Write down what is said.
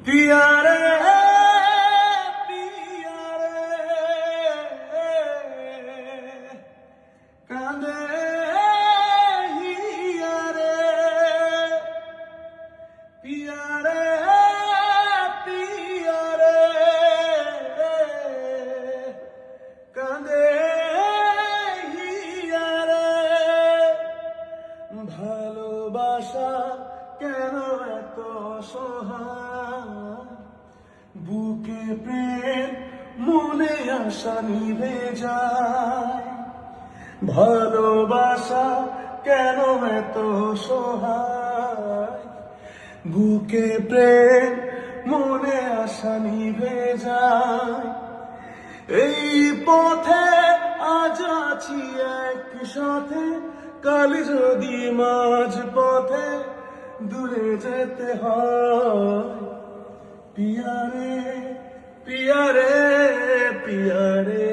पिया रे पिया रे कांदे हिया रे पिया रे पिया रे कांदे हिया रे ভালোবাসা কেন এত অসহায় বুকে প্রেম মনে আশা নিভে যায় ভালোবাসা কেন এত অসহায় বুকে প্রেম মনে আশা নিভে যায় এই পথে আজ আছি একসাথে কাল যদি মাঝ পথে দূরে যেতে হয় পিয়া রে পিয়া রে পিয়া রে